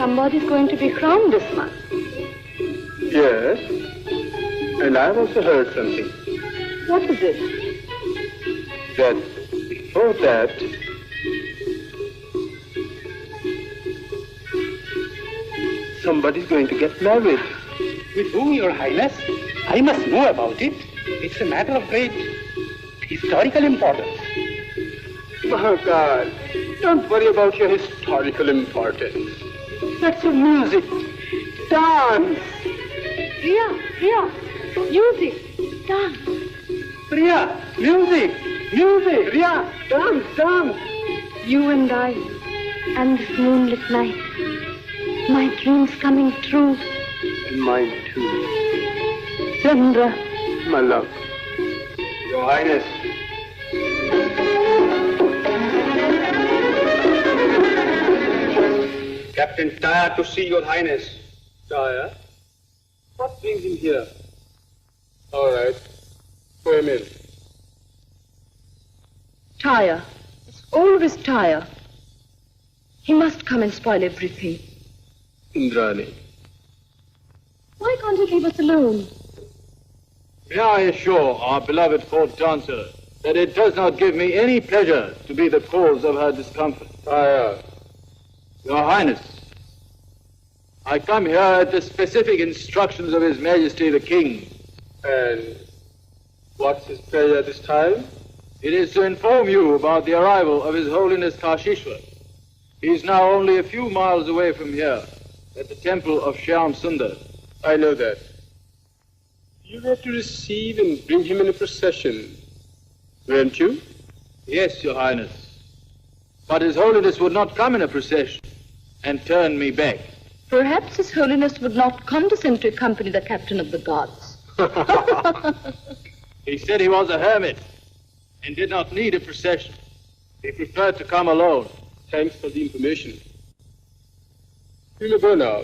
Somebody's going to be crowned this month. Yes, and I've also heard something. What is it? That before that, somebody's going to get married. With whom, Your Highness? I must know about it. It's a matter of great historical importance. Mahakal, don't worry about your historical importance. That's your music. Dance. Priya, music, dance. Priya, music, Priya, dance. You and I, and this moonlit night. My dreams coming true. And mine too. Chandra. My love. Your Highness. Captain Tyre to see Your Highness. Tyre? What brings him here? All right. Go him in. Tyre. Always Tyre. He must come and spoil everything. Indrani. Why can't you leave us alone? May I assure our beloved court dancer that it does not give me any pleasure to be the cause of her discomfort. Tyre. Your Highness, I come here at the specific instructions of His Majesty the King. And what's his pleasure this time? It is to inform you about the arrival of His Holiness Kashishwar. He is now only a few miles away from here, at the temple of Shyam Sundar. I know that. You were to receive and bring him in a procession, weren't you? Yes, Your Highness. But His Holiness would not come in a procession and turn me back. Perhaps His Holiness would not condescend to accompany the captain of the guards. He said he was a hermit and did not need a procession. He preferred to come alone. Thanks for the information. You may go now.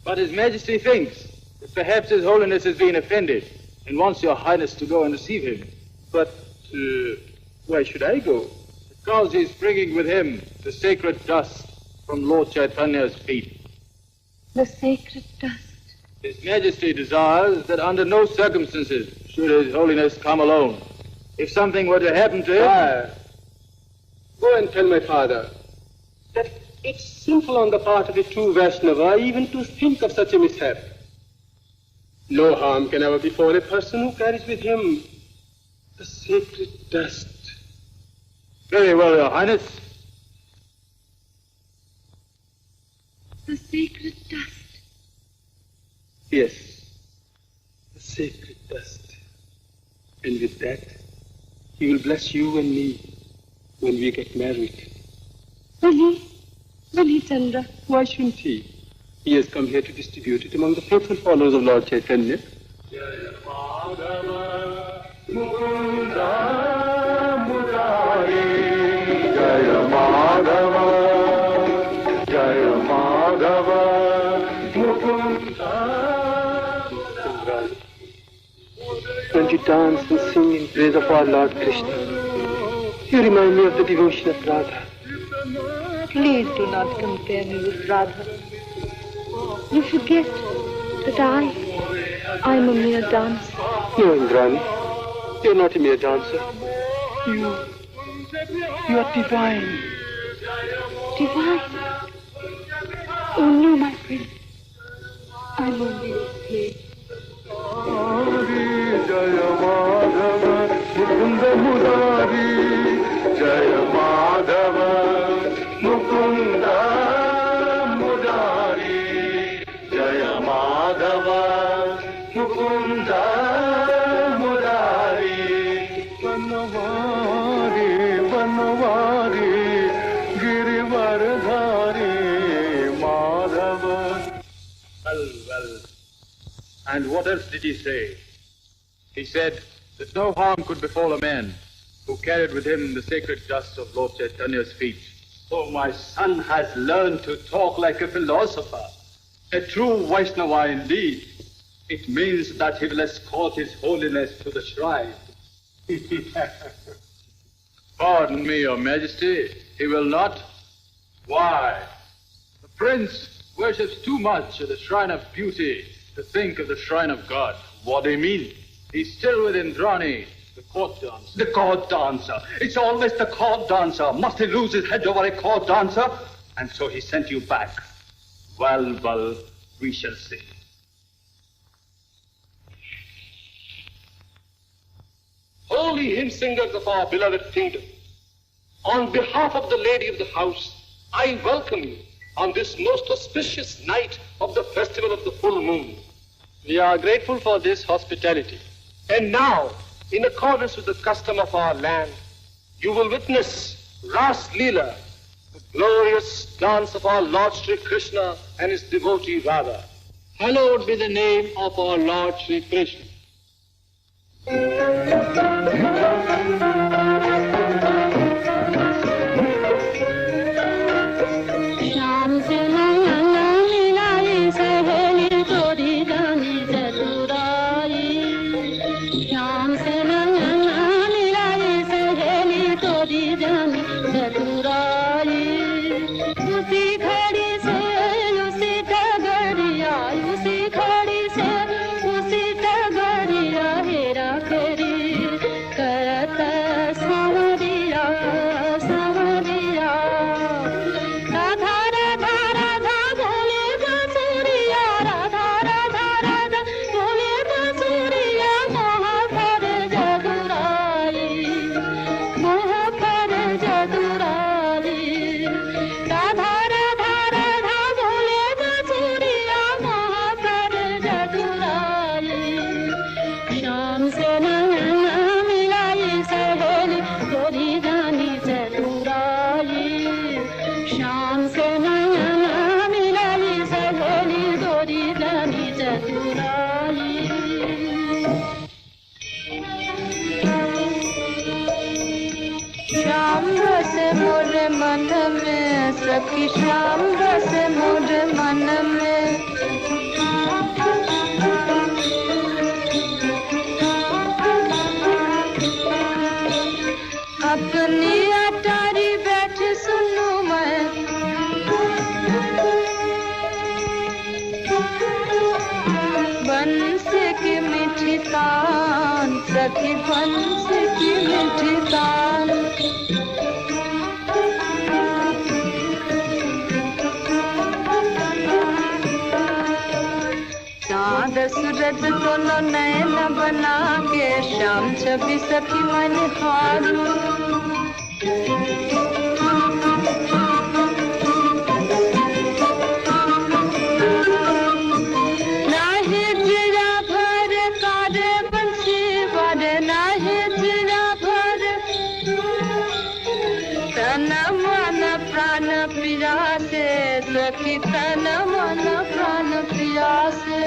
But His Majesty thinks that perhaps His Holiness has been offended and wants Your Highness to go and receive him. But why should I go? Because he's bringing with him the sacred dust from Lord Chaitanya's feet. The sacred dust. His Majesty desires that under no circumstances should His Holiness come alone. If something were to happen to him... Go and tell my father that it's sinful on the part of a true Vaishnava even to think of such a mishap. No harm can ever befall a person who carries with him the sacred dust. Very well, Your Highness. The sacred dust. Yes, the sacred dust. And with that, he will bless you and me when we get married. Will he? Will he, Chandra? Why shouldn't he? He has come here to distribute it among the faithful followers of Lord Chaitanya. When you dance and sing in praise of our Lord Krishna, you remind me of the devotion of Radha. Please do not compare me with Radha. You forget that I'm a mere dancer. No, Indrani, you're not a mere dancer. You are divine. Divine? Oh no, my friend. I'm only a slave. Jaya Madhava, Mukunda Murari, Jaya Madhava, Mukunda Murari, Jaya Madhava, Mukunda Murari, Vanavari, Vanavari, Girivardhari, Madhava. Well. And what else did he say? He said that no harm could befall a man who carried with him the sacred dust of Lord Chaitanya's feet. So my son has learned to talk like a philosopher, a true Vaishnava indeed. It means that he will escort His Holiness to the shrine. Pardon me, Your Majesty, he will not. Why? The prince worships too much at the shrine of beauty to think of the shrine of God. What do you mean? He's still with Indrani, the court dancer. The court dancer. It's always the court dancer. Must he lose his head over a court dancer? And so he sent you back. Well, we shall see. holy hymn singers of our beloved kingdom, on behalf of the lady of the house, I welcome you on this most auspicious night of the festival of the full moon. We are grateful for this hospitality. And now, in accordance with the custom of our land, you will witness Ras Leela, the glorious dance of our Lord Sri Krishna and his devotee Radha. Hallowed be the name of our Lord Sri Krishna. सखी श्याम रस मोर मन में अपनी अटारी बैठ सुनू मैं बंस की मीठी तान सखी बंस की मीठी तान सूरज दोनों नैन बना के शाम छवि सखी मन हारू नाहे जिया भर कारे बंसी वर नाहे जिया भर तन मन प्राण प्रिया से सखी तन मन प्राण प्रिया से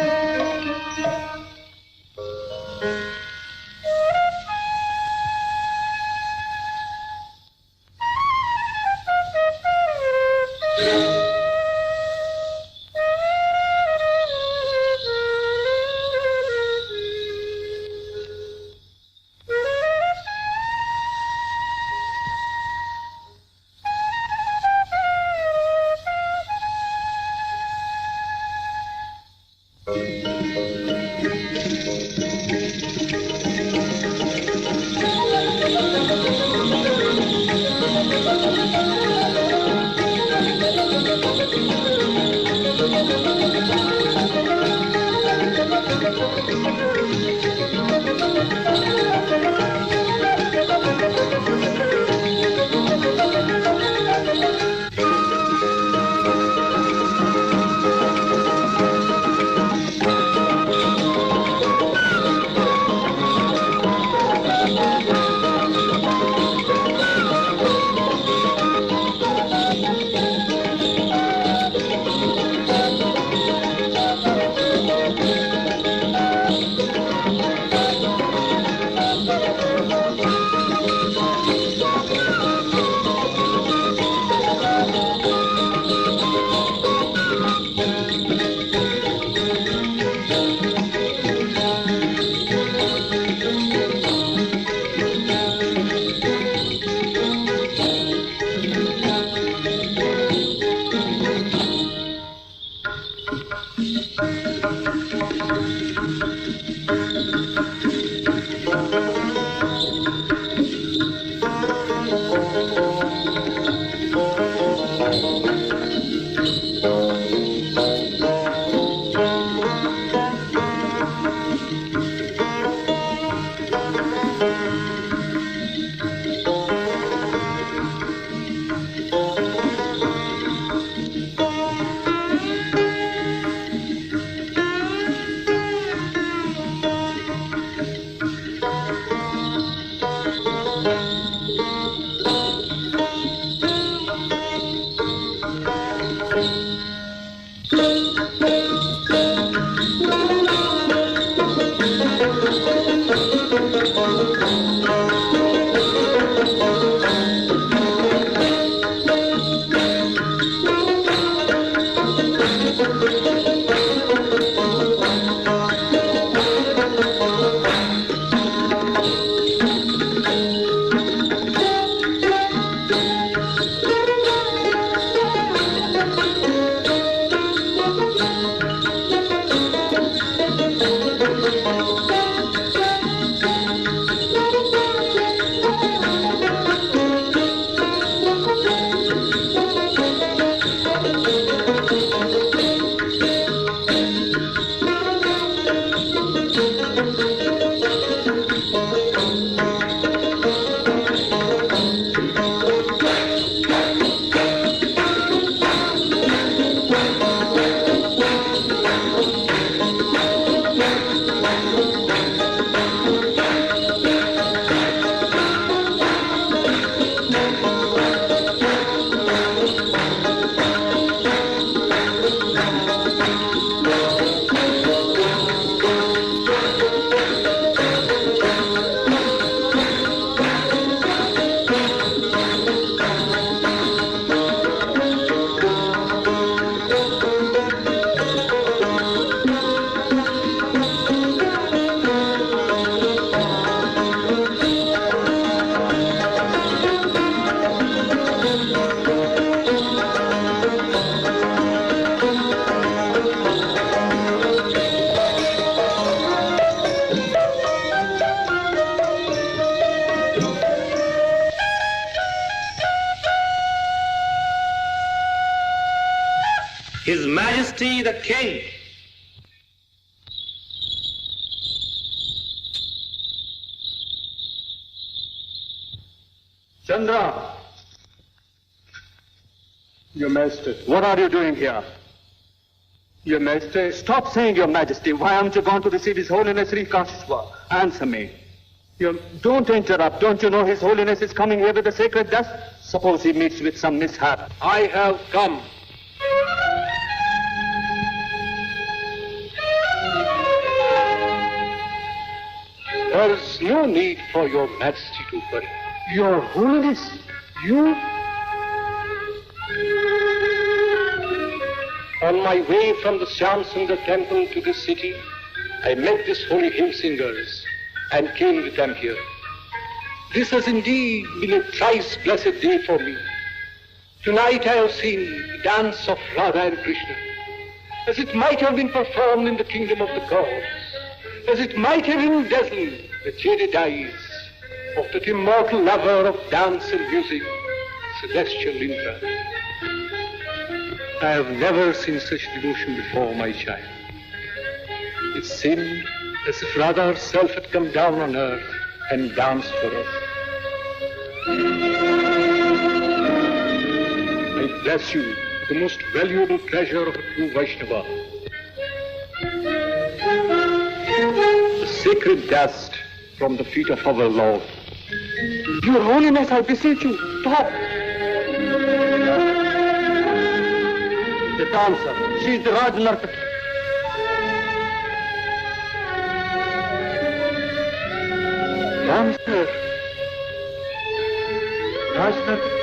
His Majesty the King. Chandra! Your Majesty. What are you doing here? Your Majesty. Stop saying, Your Majesty. Why haven't you gone to receive His Holiness Sri Kashishwa? Answer me. Don't interrupt. Don't you know His Holiness is coming here with the sacred dust? Suppose he meets with some mishap. I have come. There is no need for Your Majesty to worry. Your Holiness, you? On my way from the Shyamsundar temple to this city, I met these holy hymn singers and came with them here. This has indeed been a thrice blessed day for me. Tonight I have seen the dance of Radha and Krishna, as it might have been performed in the kingdom of the gods, as it might have been dazzled the jaded eyes of that immortal lover of dance and music, celestial Indra. I have never seen such devotion before, my child. It seemed as if Radha herself had come down on earth and danced for us. I bless you, the most valuable treasure of a true Vaishnava. The sacred dust from the feet of our Lord. Your Holiness, I beseech you, stop. The dancer, she is the Raj Narthiki. Dancer. Raj Narthiki.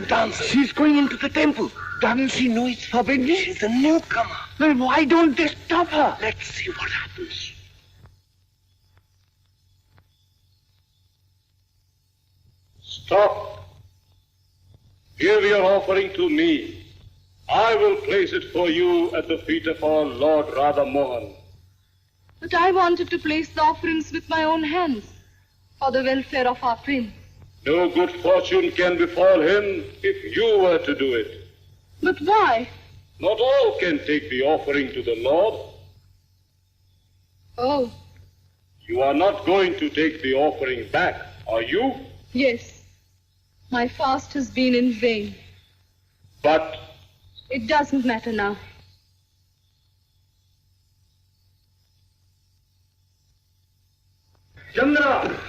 old dancer. She's going into the temple. Doesn't she know it's forbidden? She's a newcomer. Well, why don't they stop her? Let's see what happens. Stop. Give your offering to me. I will place it for you at the feet of our Lord Radha Mohan. But I wanted to place the offerings with my own hands for the welfare of our prince. No good fortune can befall him if you were to do it. But why? Not all can take the offering to the Lord. Oh. You are not going to take the offering back, are you? Yes. My fast has been in vain. But it doesn't matter now. Chandra!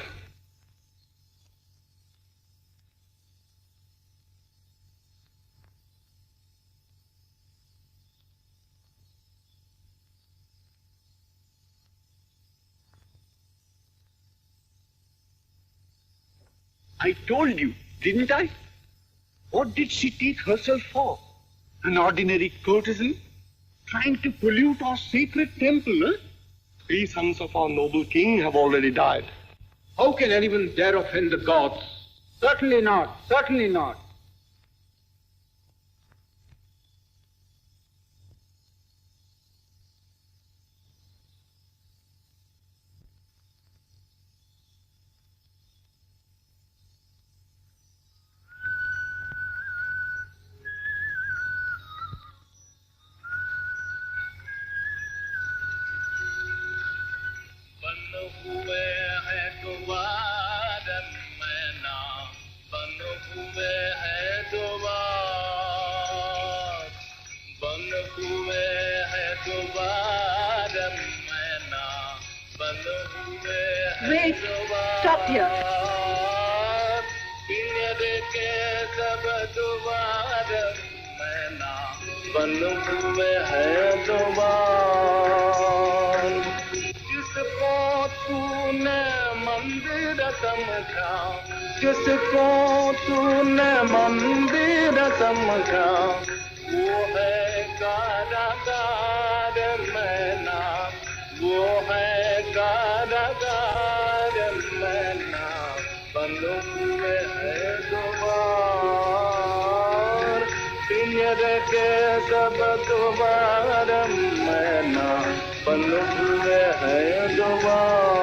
I told you, didn't I? What did she take herself for? An ordinary courtesan? Trying to pollute our sacred temple, eh? 3 sons of our noble king have already died. How can anyone dare offend the gods? Certainly not. Certainly not. Wait, stop here. जिसको तूने मंदिर समझा वो है कारागार मैना वो है कारागार मैना बंदों में है द्वार पिंजर के सब द्वार मैना बंदों में है द्वार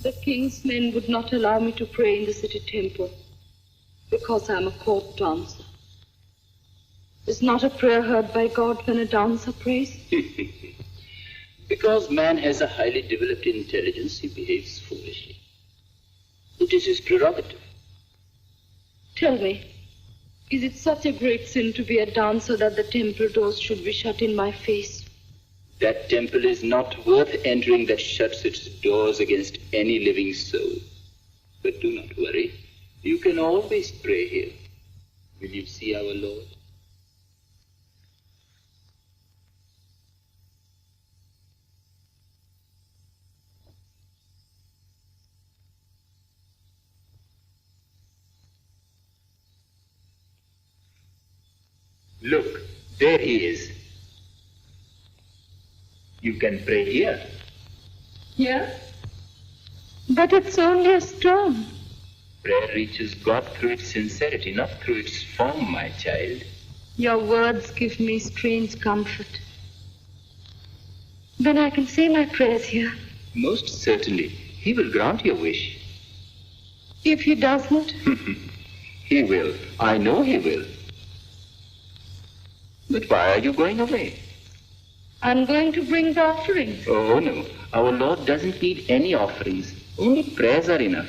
The king's men would not allow me to pray in the city temple because I'm a court dancer. Is not a prayer heard by God when a dancer prays? Because man has a highly developed intelligence, he behaves foolishly. It is his prerogative. Tell me, is it such a great sin to be a dancer that the temple doors should be shut in my face? That temple is not worth entering that shuts its doors against any living soul. But do not worry. You can always pray here. Will you see our Lord? Look, there he is. You can pray here. Here? But it's only a stone. Prayer reaches God through its sincerity, not through its form, my child. Your words give me strange comfort. Then I can say my prayers here. Most certainly. He will grant your wish. If he doesn't? He will. I know he will. But why are you going away? I'm going to bring the offerings. Oh, no. Our Lord doesn't need any offerings. Only prayers are enough.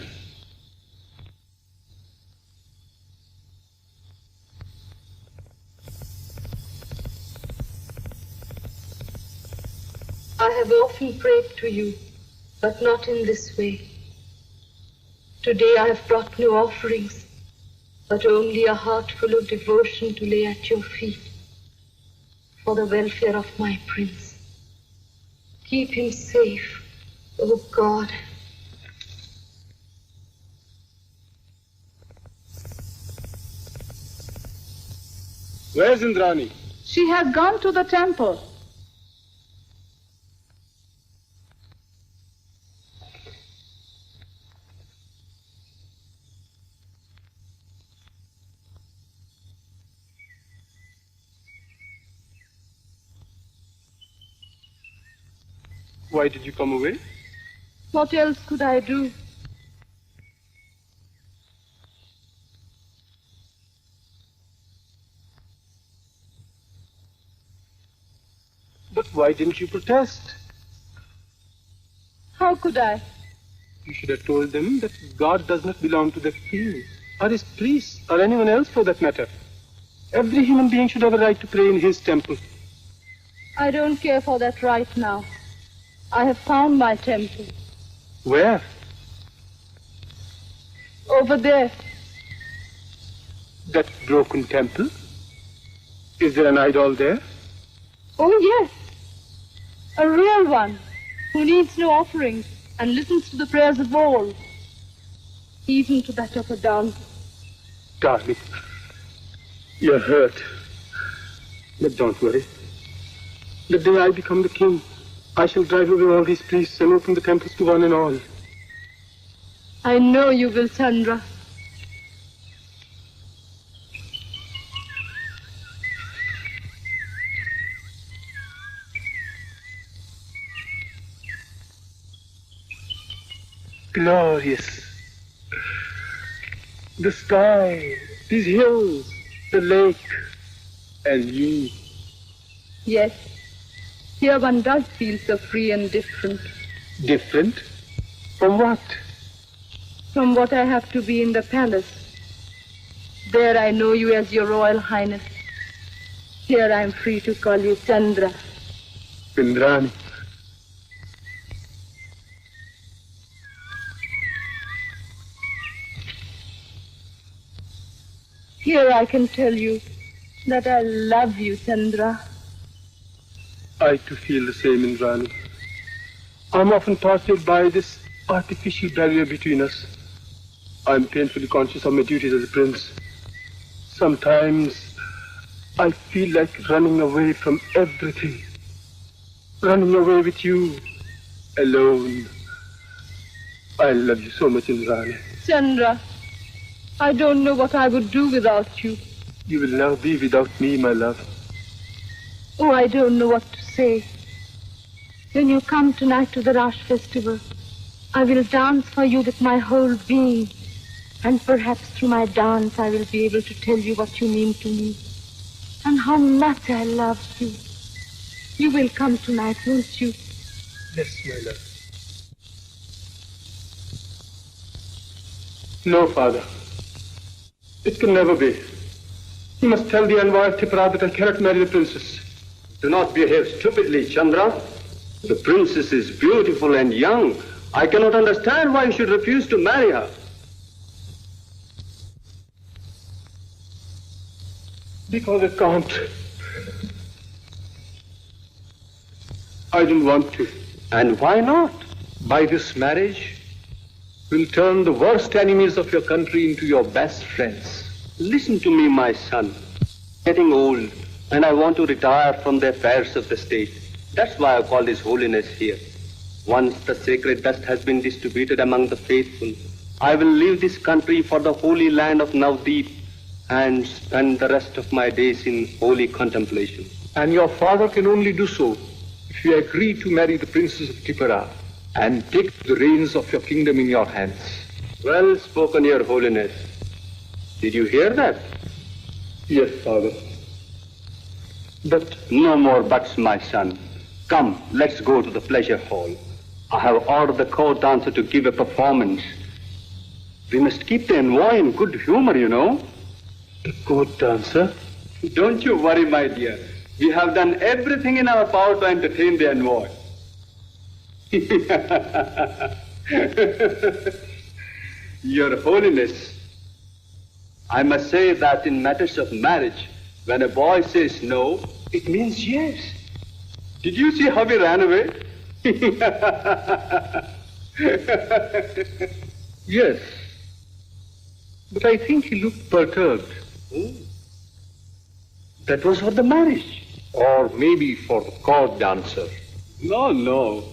I have often prayed to you, but not in this way. Today I have brought no offerings, but only a heart full of devotion to lay at your feet for the welfare of my prince. Keep him safe, O God. Where's Indrani? She has gone to the temple. Why did you come away? What else could I do? But why didn't you protest? How could I? You should have told them that God does not belong to the king, or his priests, or anyone else for that matter. Every human being should have a right to pray in his temple. I don't care for that right now. I have found my temple. Where? Over there. That broken temple? Is there an idol there? Oh, yes. A real one, who needs no offerings and listens to the prayers of all, even to that of a dancer. Darling, you're hurt. But don't worry. The day I become the king, I shall drive away all these priests and open the temples to one and all. I know you will, Chandra. Glorious. The sky, these hills, the lake, and you. Yes. Here one does feel so free and different. Different? From what? From what I have to be in the palace. There I know you as your Royal Highness. Here I am free to call you Chandra. Indrani. Here I can tell you that I love you, Chandra. I too feel the same, Indrani. I'm often tortured by this artificial barrier between us. I'm painfully conscious of my duties as a prince. Sometimes I feel like running away from everything. Running away with you, alone. I love you so much, Indrani. Chandra, I don't know what I would do without you. You will never be without me, my love. Oh, I don't know what to say. When you come tonight to the Rash festival, I will dance for you with my whole being. And perhaps through my dance I will be able to tell you what you mean to me. And how much I love you. You will come tonight, won't you? Yes, my love. No, father. It can never be. You must tell the envoy Tipra that I cannot marry the princess. Do not behave stupidly, Chandra. The princess is beautiful and young. I cannot understand why you should refuse to marry her. Because I can't. I don't want to. And why not? By this marriage, we'll turn the worst enemies of your country into your best friends. Listen to me, my son. Getting old, and I want to retire from the affairs of the state. That's why I called His Holiness here. Once the sacred dust has been distributed among the faithful, I will leave this country for the holy land of Navdeep and spend the rest of my days in holy contemplation. And your father can only do so if you agree to marry the princess of Tipara and take the reins of your kingdom in your hands. Well spoken, Your Holiness. Did you hear that? Yes, father. But no more buts, my son. Come, let's go to the pleasure hall. I have ordered the court dancer to give a performance. We must keep the envoy in good humor, you know. The court dancer? Don't you worry, my dear. We have done everything in our power to entertain the envoy. Your Holiness, I must say that in matters of marriage, when a boy says no, it means yes. Did you see how he ran away? Yes. But I think he looked perturbed. That was for the marriage. Or maybe for the court dancer. No.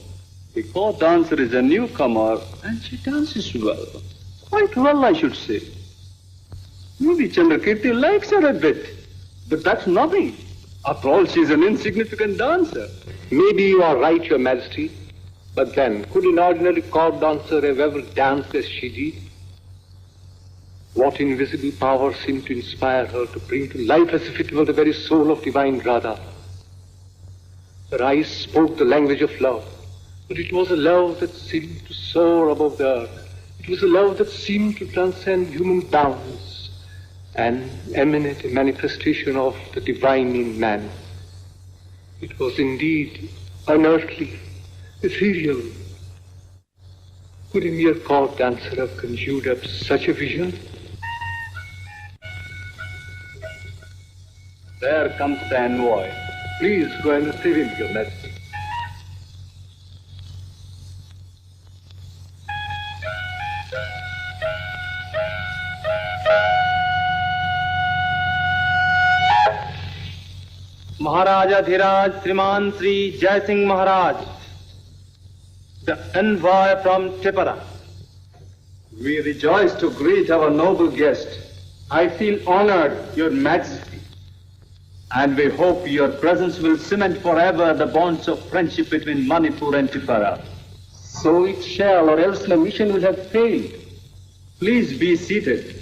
The court dancer is a newcomer and she dances well. Quite well, I should say. Maybe Chandrakirti likes her a bit. But that's nothing. After all, she's an insignificant dancer. Maybe you are right, Your Majesty. But then, could an ordinary court dancer have ever danced as she did? What invisible power seemed to inspire her to bring to life as if it were the very soul of divine Radha? Her eyes spoke the language of love, but it was a love that seemed to soar above the earth. It was a love that seemed to transcend human bounds and emanate a manifestation of the divine in man. It was indeed unearthly, ethereal. Could a mere court dancer have conjured up such a vision? There comes the envoy. Please go and receive him, Your Majesty. Maharaja Dhiraj Sriman Sri Jai Singh Maharaj, the envoy from Tipara. We rejoice to greet our noble guest. I feel honored, Your Majesty. And we hope your presence will cement forever the bonds of friendship between Manipur and Tipara. So it shall, or else the mission will have failed. Please be seated.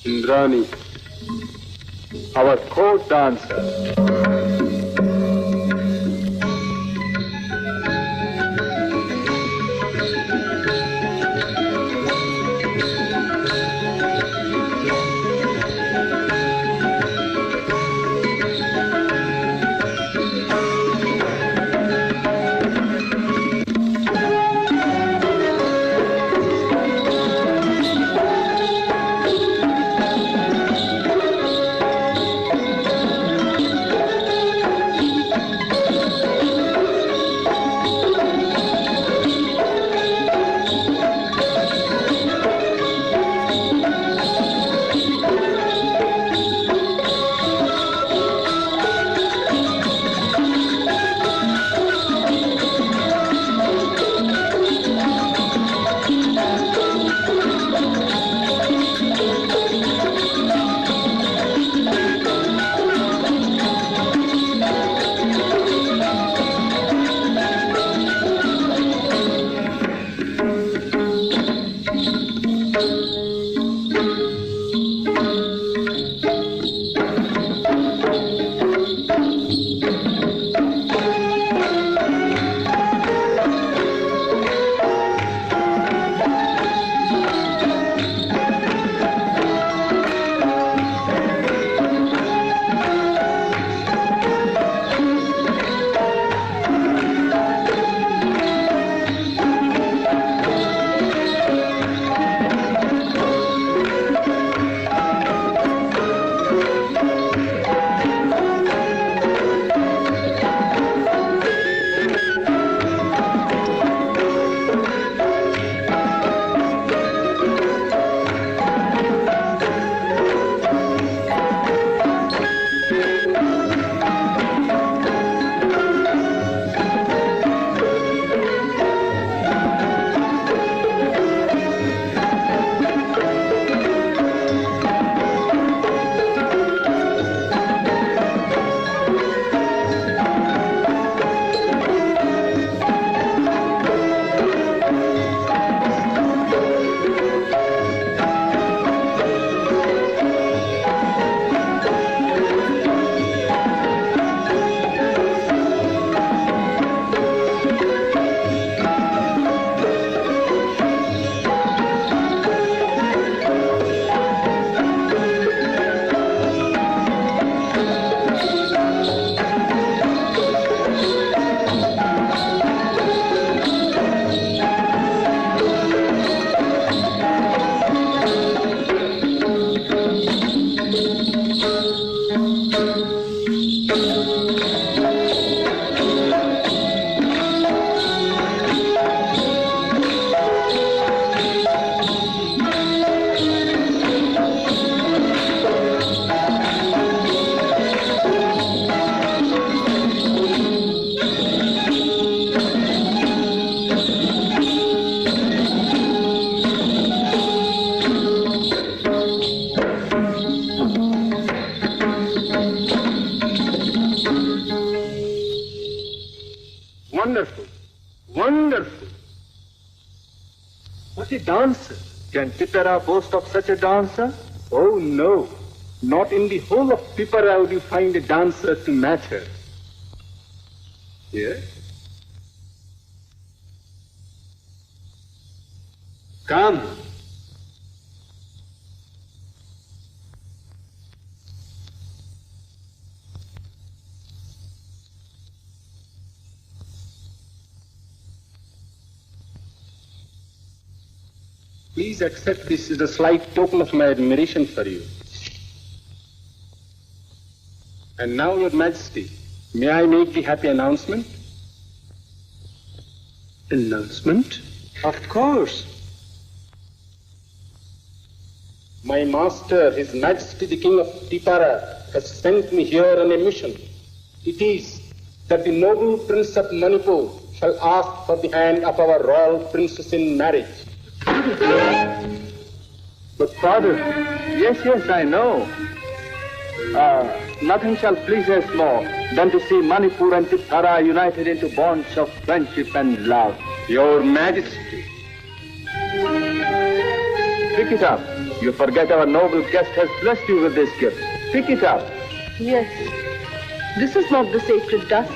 Indrani, our court dancer. dancer. Can Tipara boast of such a dancer? Oh, no. Not in the whole of Tipara would you find a dancer to match her. Yes? Come. Please accept this as a slight token of my admiration for you. And now, Your Majesty, may I make the happy announcement? Announcement? Of course. My master, His Majesty the King of Tipara, has sent me here on a mission. It is that the noble Prince of Manipur shall ask for the hand of our royal princess in marriage. But Father, yes, I know. Nothing shall please us more than to see Manipur and Tipara united into bonds of friendship and love. Your Majesty. Pick it up. You forget our noble guest has blessed you with this gift. Pick it up. Yes. This is not the sacred dust.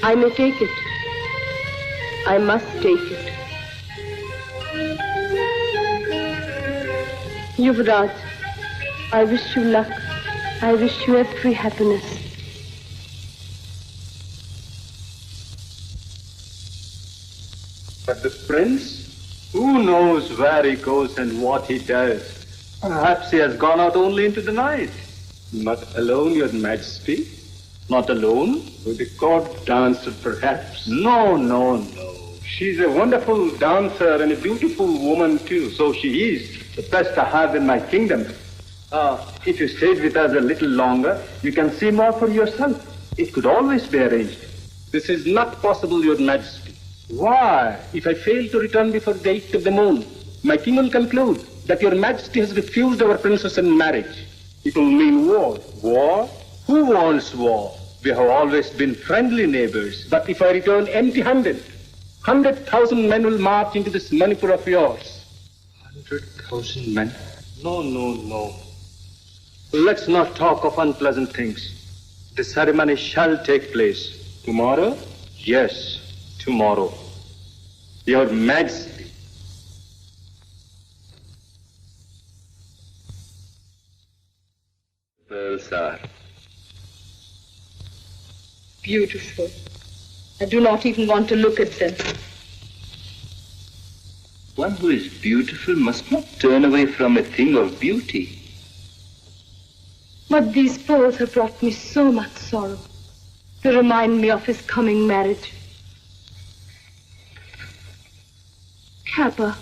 I may take it. I must take it. Yuvraj, I wish you luck. I wish you every happiness. But the prince? Who knows where he goes and what he does? Perhaps he has gone out only into the night. Not alone, Your Majesty. Not alone? With a court dancer, perhaps. No. She's a wonderful dancer and a beautiful woman, too. So she is. The best I have in my kingdom. If you stayed with us a little longer, you can see more for yourself. It could always be arranged. This is not possible, Your Majesty. Why? If I fail to return before the 8th of the moon, my king will conclude that Your Majesty has refused our princess in marriage. It will mean war. War? Who wants war? We have always been friendly neighbors. But if I return empty-handed, 100,000 men will march into this Manipur of yours. 100,000 men? No. Let's not talk of unpleasant things. The ceremony shall take place. Tomorrow? Yes, tomorrow. Your Majesty. Pearls are Beautiful. I do not even want to look at them. one who is beautiful must not turn away from a thing of beauty. But these pearls have brought me so much sorrow. They remind me of his coming marriage. Kappa,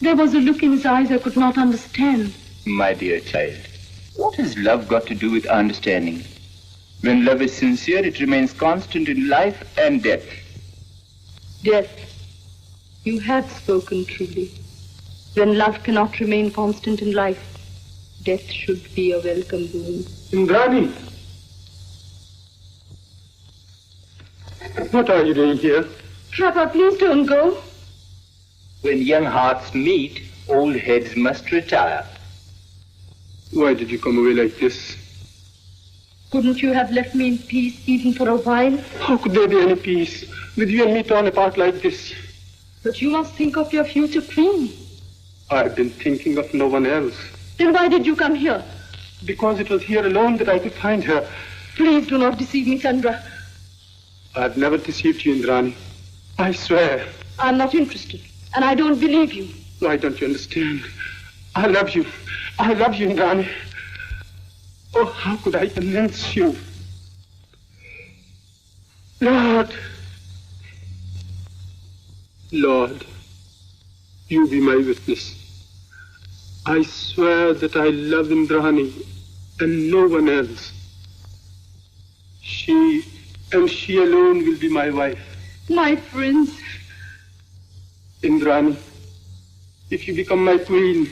there was a look in his eyes I could not understand. My dear child, what has love got to do with understanding? When love is sincere, it remains constant in life and death. Death. You have spoken truly. When love cannot remain constant in life, death should be a welcome boon. Indrani! What are you doing here? Kappa, please don't go. When young hearts meet, old heads must retire. Why did you come away like this? Couldn't you have left me in peace even for a while? How could there be any peace with you and me torn apart like this? But you must think of your future queen. I've been thinking of no one else. Then why did you come here? Because it was here alone that I could find her. Please do not deceive me, Chandra. I've never deceived you, Indrani. I swear. I'm not interested, and I don't believe you. Why don't you understand? I love you. I love you, Indrani. Oh, how could I convince you? Lord, you be my witness. I swear that I love Indrani and no one else. She and she alone will be my wife. My prince. Indrani, if you become my queen,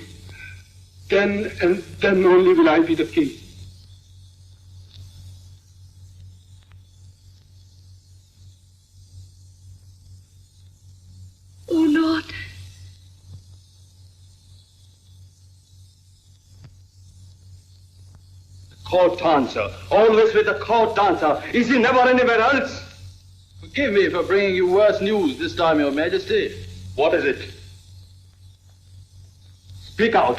then and then only will I be the king. Oh, Lord, Court dancer. Always with the court dancer. Is he never anywhere else? Forgive me for bringing you worse news this time, Your Majesty. What is it? Speak out.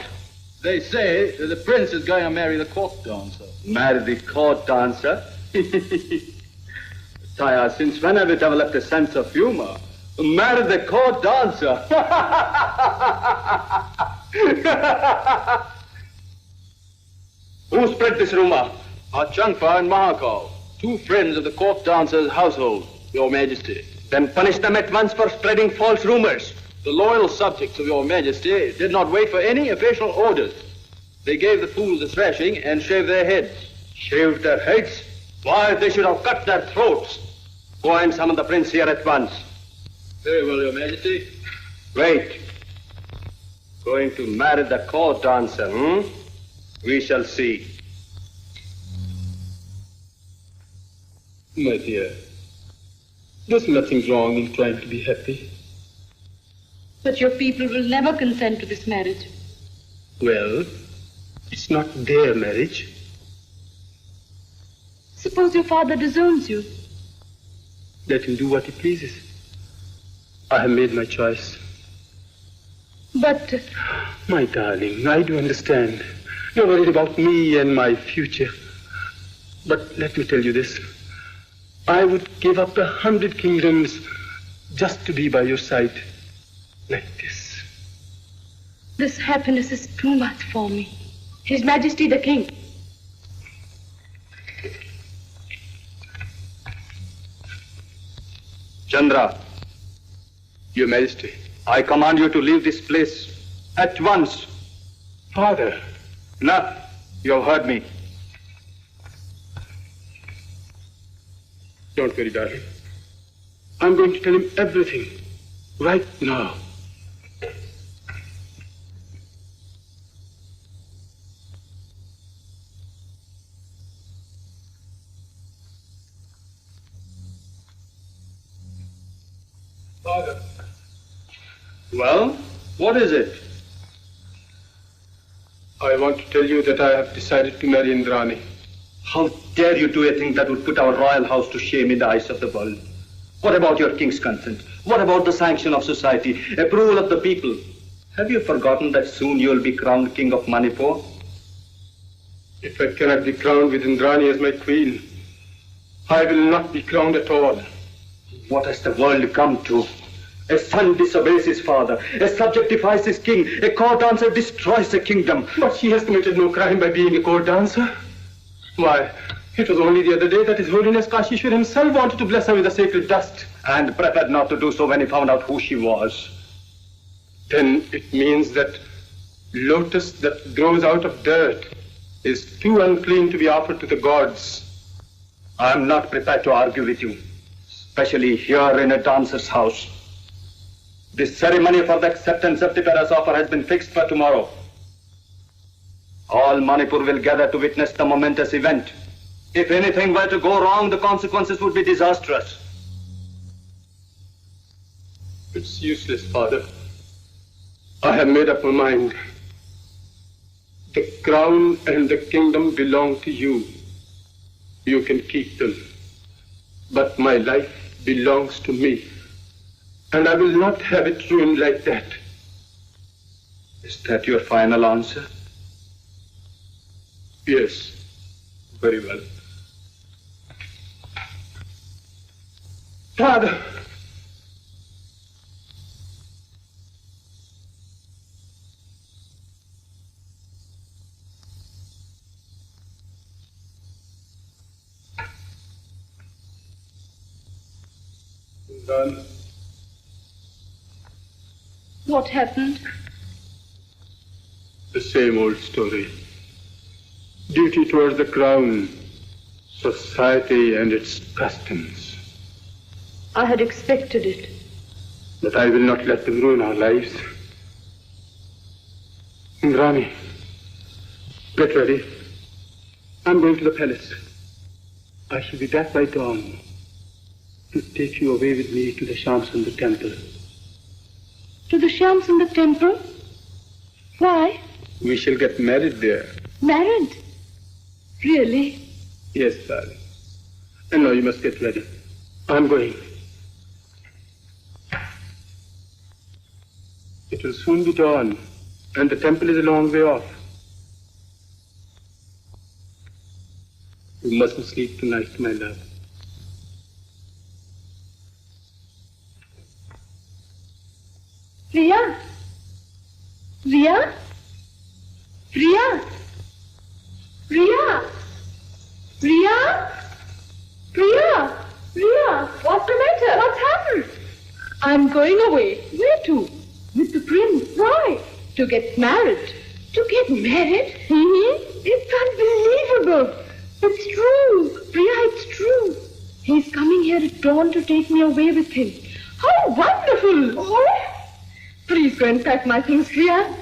They say that the prince is going to marry the court dancer. Marry the court dancer? Sire, since when have you developed a sense of humor? Marry the court dancer? Who spread this rumor? Changpa and Mahakal, two friends of the court dancer's household, Your Majesty. Then punish them at once for spreading false rumors. The loyal subjects of Your Majesty did not wait for any official orders. They gave the fools a thrashing and shaved their heads. Shaved their heads? Why, they should have cut their throats. Go and summon the prince here at once. Very well, Your Majesty. Wait. Going to marry the court dancer, We shall see. My dear, there's nothing wrong in trying to be happy. But your people will never consent to this marriage. Well, it's not their marriage. Suppose your father disowns you. Let him do what he pleases. I have made my choice. But... My darling, I do understand. You're worried about me and my future. But let me tell you this. I would give up 100 kingdoms just to be by your side. Like this. This happiness is too much for me. His Majesty the King. Chandra. Your Majesty. I command you to leave this place at once. Father. No, you have heard me. Don't worry, darling. I'm going to tell him everything. Right now. Father. Well, what is it? I want to tell you that I have decided to marry Indrani. How dare you do a thing that would put our royal house to shame in the eyes of the world? What about your king's consent? What about the sanction of society, approval of the people? Have you forgotten that soon you will be crowned king of Manipur? If I cannot be crowned with Indrani as my queen, I will not be crowned at all. What has the world come to? A son disobeys his father, a subject defies his king, a court dancer destroys a kingdom. But she has committed no crime by being a court dancer. Why, it was only the other day that His Holiness Kashishwar himself wanted to bless her with the sacred dust. And preferred not to do so when he found out who she was. Then it means that lotus that grows out of dirt is too unclean to be offered to the gods. I am not prepared to argue with you, especially here in a dancer's house. The ceremony for the acceptance of Tipera's offer has been fixed for tomorrow. All Manipur will gather to witness the momentous event. If anything were to go wrong, the consequences would be disastrous. It's useless, Father. I have made up my mind. The crown and the kingdom belong to you. You can keep them. But my life belongs to me. And I will not have it ruined like that. Is that your final answer? Yes. Very well. Father! Done. What happened? The same old story. Duty towards the crown, society and its customs. I had expected it. But I will not let them ruin our lives. Indrani, get ready. I'm going to the palace. I shall be back by dawn to take you away with me to the Shamsundar temple. To the Shamsundar temple? Why? We shall get married there. Married? Really? Yes, darling. And now you must get ready. I'm going. It will soon be dawn, and the temple is a long way off. You mustn't sleep tonight, my love. Priya? Priya? Priya? Priya? Priya? Priya? Priya? What's the matter? What's happened? I'm going away. Where to? With the prince. Why? To get married. To get married? It's unbelievable. It's true. Priya, it's true. He's coming here at dawn to take me away with him. How wonderful! Oh. Please go and pack my things, Priya.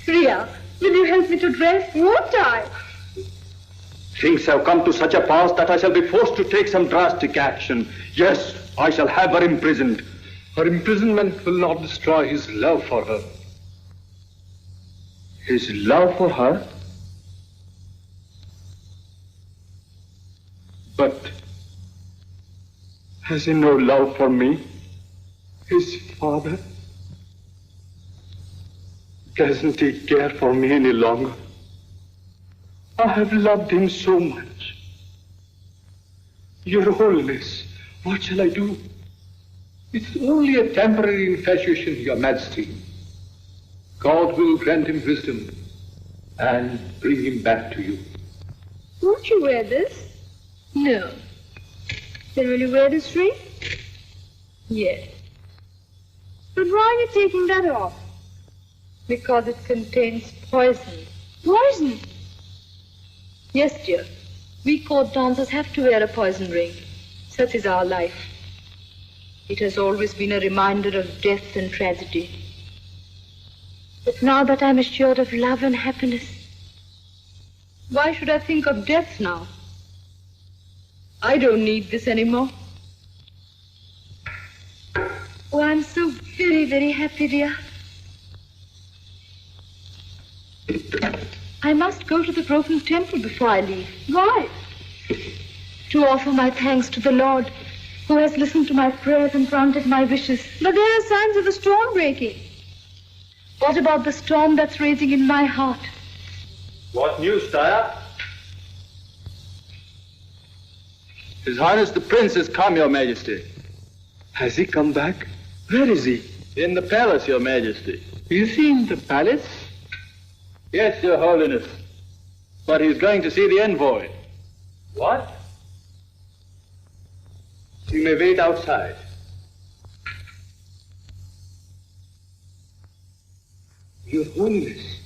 Priya, will you help me to dress? Won't I? Things have come to such a pass that I shall be forced to take some drastic action. Yes, I shall have her imprisoned. Her imprisonment will not destroy his love for her. His love for her? But has he no love for me? His father? Doesn't he care for me any longer? I have loved him so much. Your Holiness, what shall I do? It's only a temporary infatuation, Your Majesty. God will grant him wisdom and bring him back to you. Won't you wear this? No. Then will you wear this ring? Yes. But why are you taking that off? Because it contains poison. Poison? Yes, dear. We court dancers have to wear a poison ring. Such is our life. It has always been a reminder of death and tragedy. But now that I'm assured of love and happiness, why should I think of death now? I don't need this anymore. Oh, I'm so very, very happy, dear. I must go to the broken temple before I leave. Why? To offer my thanks to the Lord, who has listened to my prayers and granted my wishes. But there are signs of a storm breaking. What about the storm that's raging in my heart? What news, Taya? His Highness the Prince has come, Your Majesty. Has he come back? Where is he? In the palace, Your Majesty. Is he in the palace? Yes, Your Holiness. But he's going to see the envoy. What? You may wait outside. Your Holiness,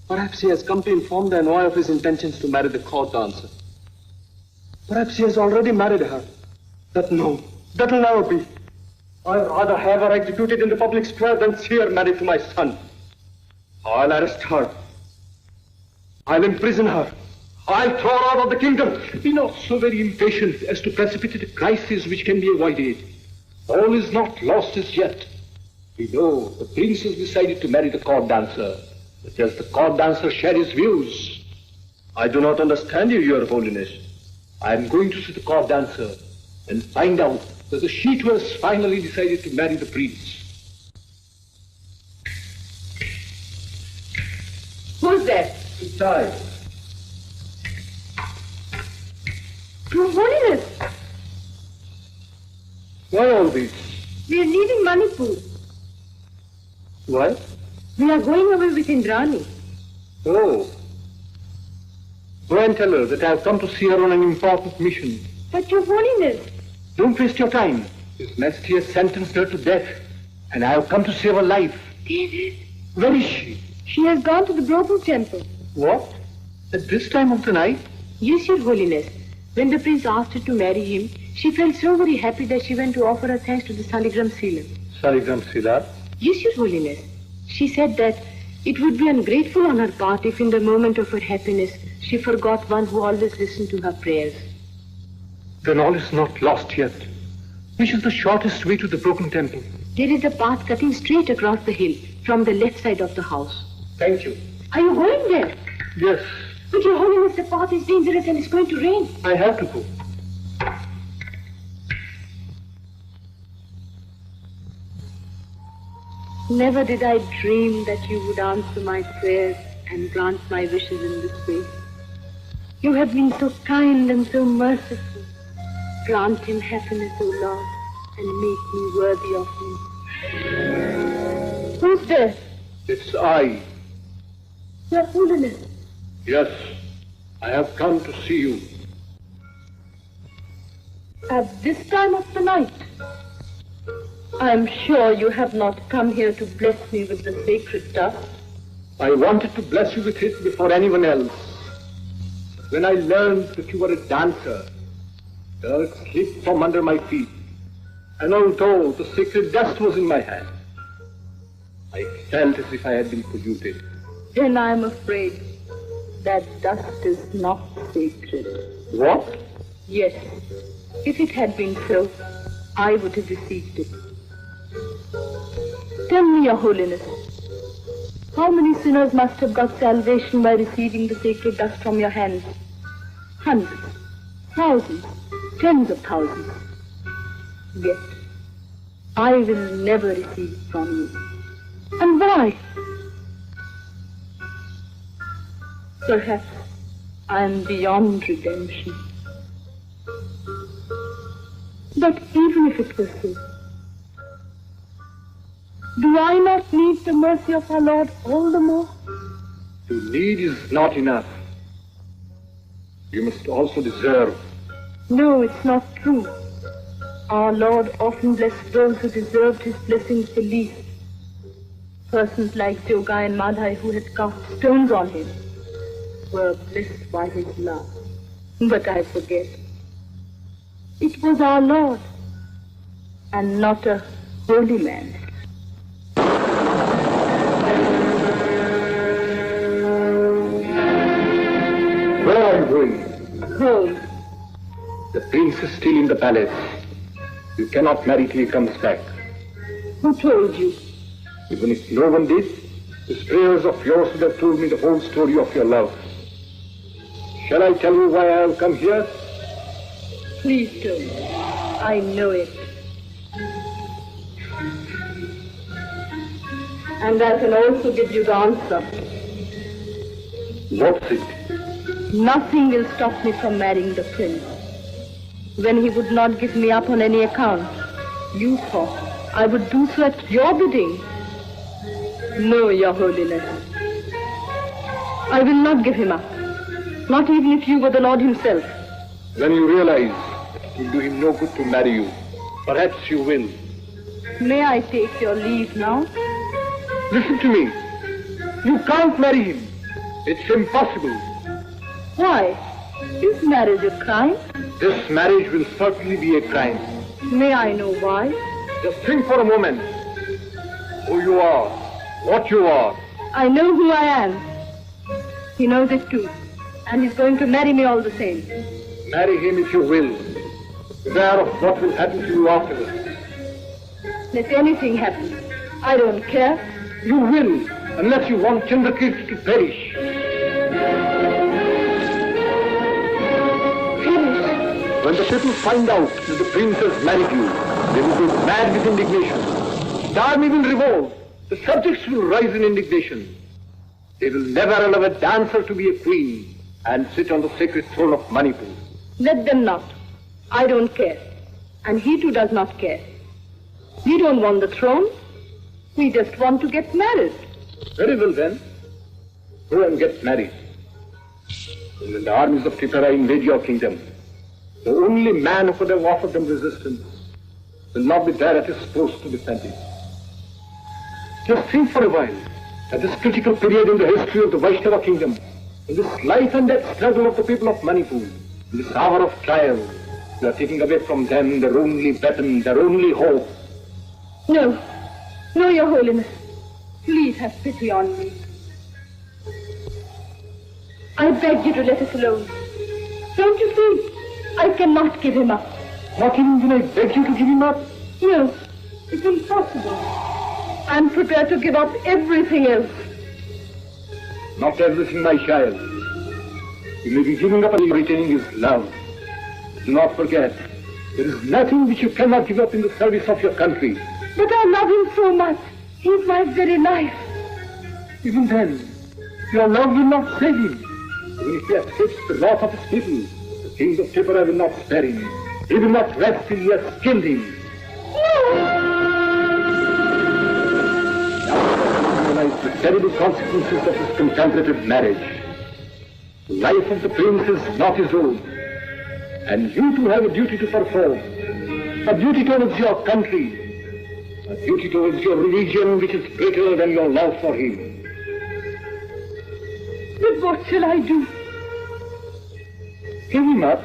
perhaps he has come to inform the envoy of his intentions to marry the court dancer. Perhaps he has already married her. No, that will never be. I'd rather have her executed in the public square than see her married to my son. I'll arrest her. I'll imprison her. I'll throw her out of the kingdom. Be not so very impatient as to precipitate a crisis which can be avoided. All is not lost as yet. We know the prince has decided to marry the court dancer. But does the court dancer share his views? I do not understand you, Your Holiness. I am going to see the court dancer and find out whether she too has finally decided to marry the prince. Who's that? It's I. Your Holiness, Why all this? we are leaving Manipur. Why? We are going away with Indrani. Oh. Go and tell her that I have come to see her on an important mission. But Your Holiness, Don't waste your time. His Majesty has sentenced her to death, and I have come to save her life. David, Where is she? she has gone to the broken temple. What? At this time of the night? Yes, Your Holiness. When the prince asked her to marry him, she felt so very happy that she went to offer her thanks to the Saligram Sealer. Saligram Silar? Yes, Your Holiness. She said that it would be ungrateful on her part if in the moment of her happiness she forgot one who always listened to her prayers. Then all is not lost yet. Which is the shortest way to the broken temple? There is a path cutting straight across the hill from the left side of the house. Thank you. Are you going there? Yes. But Your Holiness, the path is dangerous and it's going to rain. I have to go. Never did I dream that you would answer my prayers and grant my wishes in this way. You have been so kind and so merciful. Grant him happiness, O Lord, and make me worthy of him. Who's there? It's I. Your Holiness. Yes, I have come to see you. At this time of the night? I am sure you have not come here to bless me with the sacred dust. I wanted to bless you with it before anyone else. When I learned that you were a dancer, the earth slipped from under my feet, and although the sacred dust was in my hand, I felt as if I had been polluted. Then I am afraid that dust is not sacred. What? Yes. If it had been so, I would have received it. Tell me, Your Holiness, how many sinners must have got salvation by receiving the sacred dust from your hands? Hundreds, thousands, tens of thousands. Yet, I will never receive it from you. And why? Perhaps I am beyond redemption. But even if it were so, do I not need the mercy of our Lord all the more? To need is not enough. You must also deserve. No, it's not true. Our Lord often blessed those who deserved his blessings the least. Persons like Jogai and Madhai, who had cast stones on him, were blessed by his love. But I forget. It was our Lord, and not a holy man. Where are you going? Home. The prince is still in the palace. You cannot marry till he comes back. Who told you? Even if no one did, his prayers of yours would have told me the whole story of your love. Shall I tell you why I have come here? Please don't. I know it. And I can also give you the answer. What's it? Nothing will stop me from marrying the prince. When he would not give me up on any account, you thought I would do so at your bidding. No, Your Holiness. I will not give him up. Not even if you were the Lord himself. When you realize it will do him no good to marry you, perhaps you will. May I take your leave now? Listen to me. You can't marry him. It's impossible. Why? Is marriage a crime? This marriage will certainly be a crime. May I know why? Just think for a moment. Who you are, what you are. I know who I am. He knows it too. And he's going to marry me all the same. Marry him if you will. Beware of what will happen to you afterwards. Let anything happen. I don't care. You will, unless you want Chandrakirti to perish. Perish? When the people find out that the prince has married you, they will go mad with indignation. The army will revolt. The subjects will rise in indignation. They will never allow a dancer to be a queen and sit on the sacred throne of Manipur. Let them not. I don't care. And he too does not care. We don't want the throne. We just want to get married. Very well then. Go and get married. And when the armies of Tipura invade your kingdom, the only man who could have offered them resistance will not be there at his post to defend it. Just think for a while, at this critical period in the history of the Vaishnava kingdom, in this life and death struggle of the people of Manipur, in this hour of trial, you are taking away from them their only weapon, their only hope. No. No, Your Holiness. Please have pity on me. I beg you to let us alone. Don't you see? I cannot give him up. Not even when I beg you to give him up? No, it's impossible. I'm prepared to give up everything else. Not everything, my child. He may be giving up and retaining his love. Do not forget, there is nothing which you cannot give up in the service of your country. But I love him so much. He is my very life. Even then, your love will not save him. Even if he escapes the wrath of his people, the kings of Tripura will not spare him. He will not rest till he has killed him. Now realize the terrible consequences of his contemplative marriage. The life of the prince is not his own, and you too have a duty to perform. A duty towards your country. A duty towards your religion which is greater than your love for him. But what shall I do? Give him up.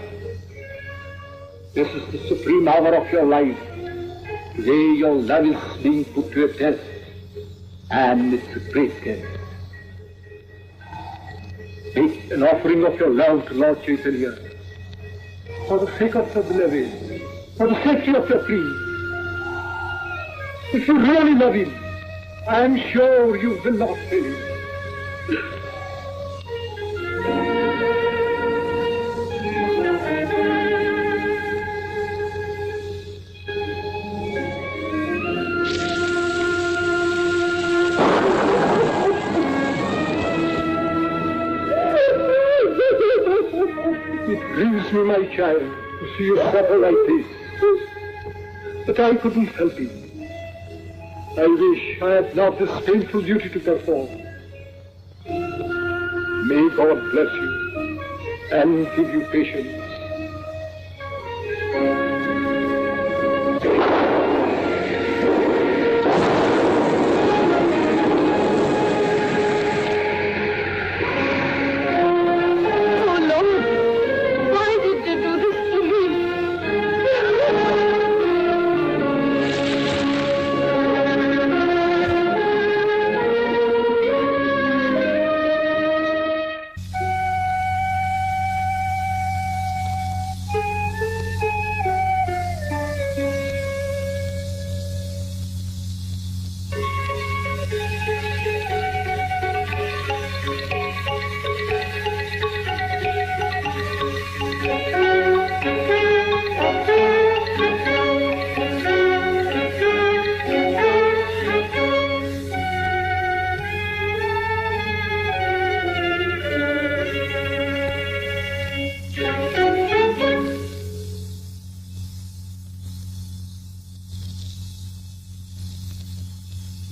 This is the supreme hour of your life. Today your love is being put to a test, and it's a great test. Make an offering of your love to Lord Chaitanya. For the sake of the beloved, for the safety of your prince. If you really love him, I am sure you will not fail him. It grieves me, my child, to see you suffer like this. But I couldn't help it. I wish I had not this painful duty to perform. May God bless you and give you patience.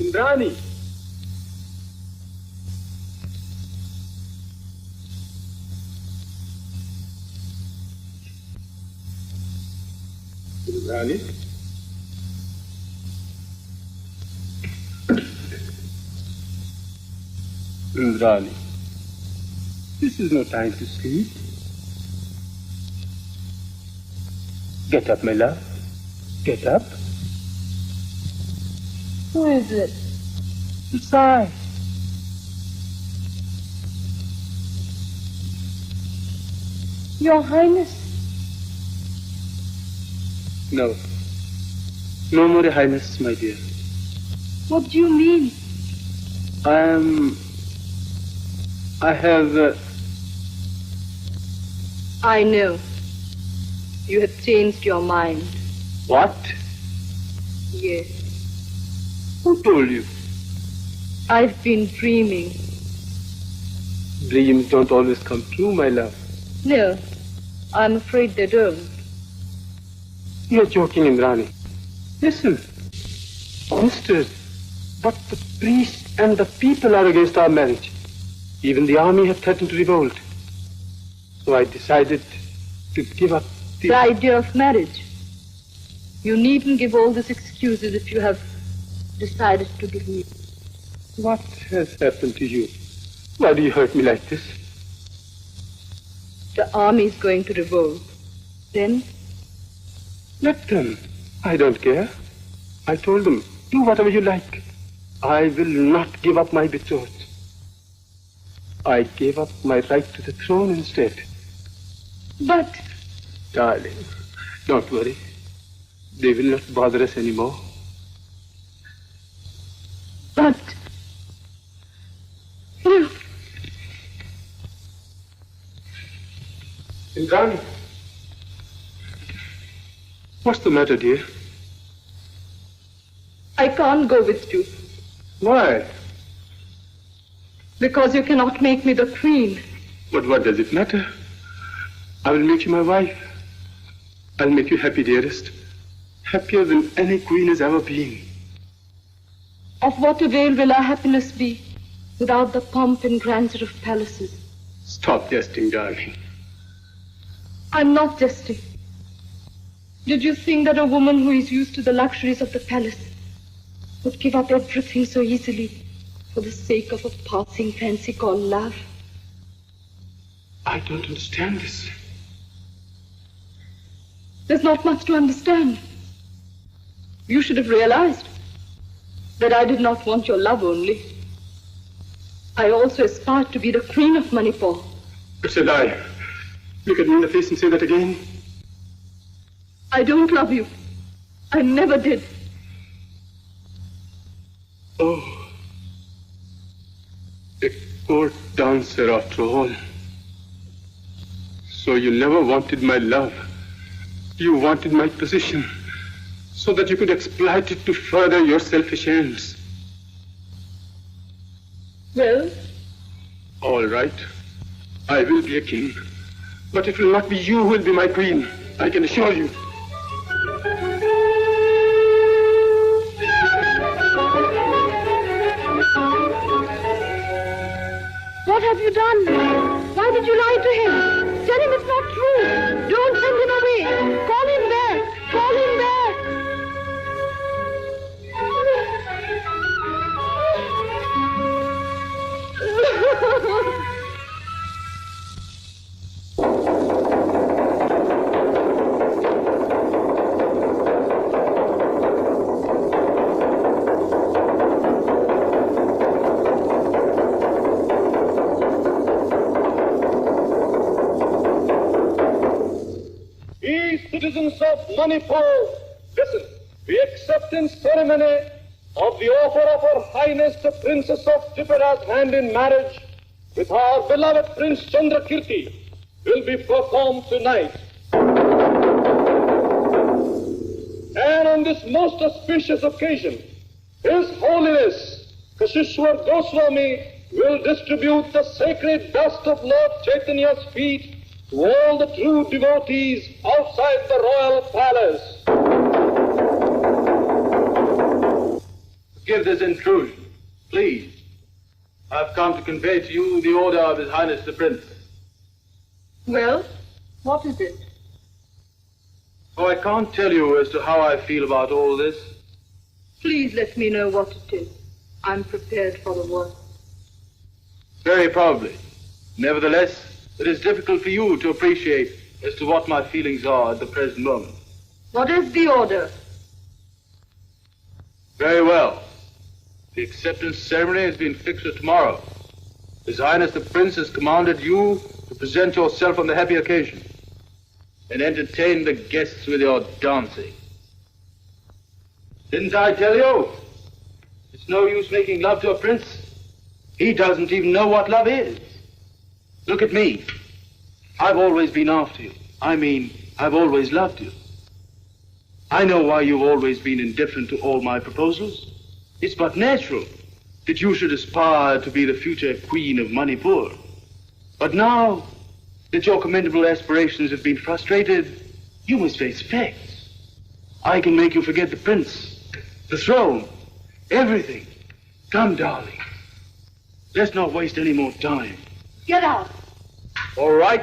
Indrani. Indrani. Indrani. This is no time to sleep. Get up, my love. Get up. Who is it? It's I. Your Highness. No. No more, Your Highness, my dear. What do you mean? I have... I know. You have changed your mind. What? Yes. Who told you? I've been dreaming. Dreams don't always come true, my love. No, I'm afraid they don't. You're joking, Indrani. Listen. Mister, but the priest and the people are against our marriage. Even the army have threatened to revolt. So I decided to give up the idea of marriage. You needn't give all these excuses if you have decided to give me. What has happened to you? Why do you hurt me like this? The army is going to revolt. Then? Let them. I don't care. I told them, do whatever you like. I will not give up my betrothed. I gave up my right to the throne instead. But... Darling, don't worry. They will not bother us anymore. But... Indrani, what's the matter, dear? I can't go with you. Why? Because you cannot make me the queen. But what does it matter? I will make you my wife. I'll make you happy, dearest. Happier than any queen has ever been. Of what avail will our happiness be without the pomp and grandeur of palaces? Stop jesting, darling. I'm not jesting. Did you think that a woman who is used to the luxuries of the palace would give up everything so easily for the sake of a passing fancy called love? I don't understand this. There's not much to understand. You should have realized that I did not want your love only. I also aspired to be the queen of Manipur. It's a lie. Look at me in the face and say that again. I don't love you. I never did. Oh, a court dancer after all. So you never wanted my love. You wanted my position so that you could exploit it to further your selfish ends. Well? All right. I will be a king. But it will not be you who will be my queen. I can assure you. What have you done? Why did you lie to him? Tell him it's not true. Don't send him away. Call him back. Call him back. Citizens of Manipur, listen. The acceptance ceremony of the offer of Her Highness the Princess of Tripura's hand in marriage with our beloved Prince Chandrakirti will be performed tonight. And on this most auspicious occasion, His Holiness Kashishwar Goswami will distribute the sacred dust of Lord Chaitanya's feet to all the true devotees outside the royal palace. Forgive this intrusion, please. I've come to convey to you the order of His Highness the Prince. Well, what is it? Oh, I can't tell you as to how I feel about all this. Please let me know what it is. I'm prepared for the worst. Very probably. Nevertheless, it is difficult for you to appreciate as to what my feelings are at the present moment. What is the order? Very well. The acceptance ceremony has been fixed for tomorrow. His Highness the Prince has commanded you to present yourself on the happy occasion and entertain the guests with your dancing. Didn't I tell you? It's no use making love to a prince. He doesn't even know what love is. Look at me. I've always been after you. I mean, I've always loved you. I know why you've always been indifferent to all my proposals. It's but natural that you should aspire to be the future queen of Manipur. But now that your commendable aspirations have been frustrated, you must face facts. I can make you forget the prince, the throne, everything. Come, darling. Let's not waste any more time. Get out. All right.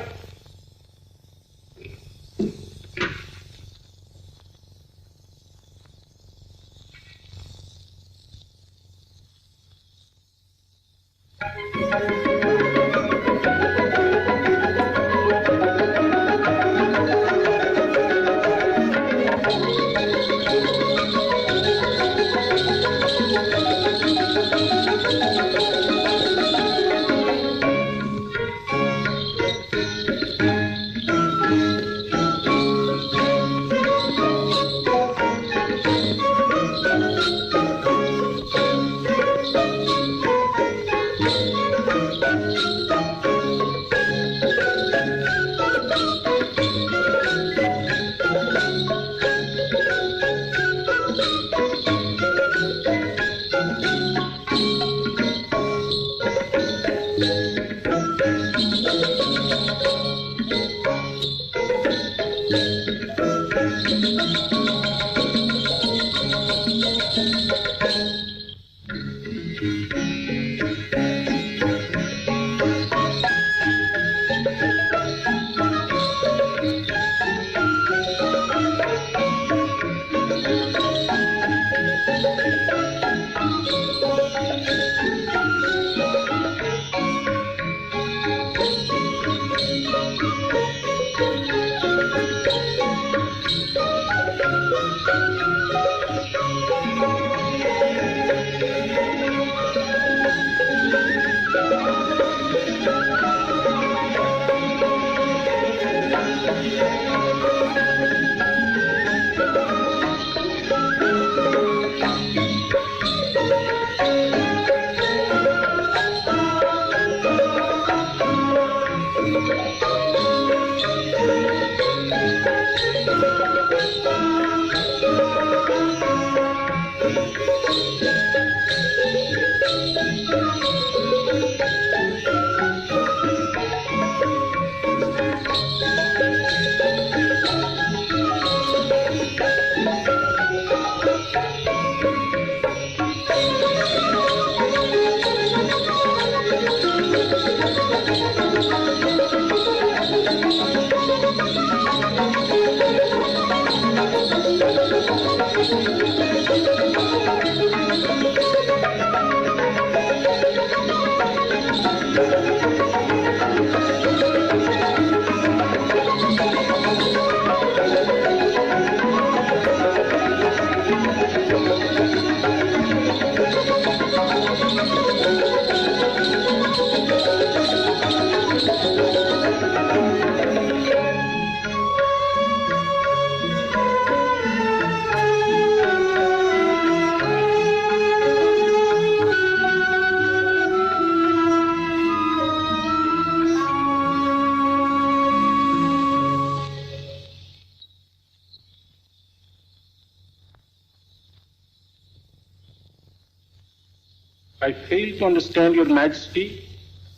I fail to understand your majesty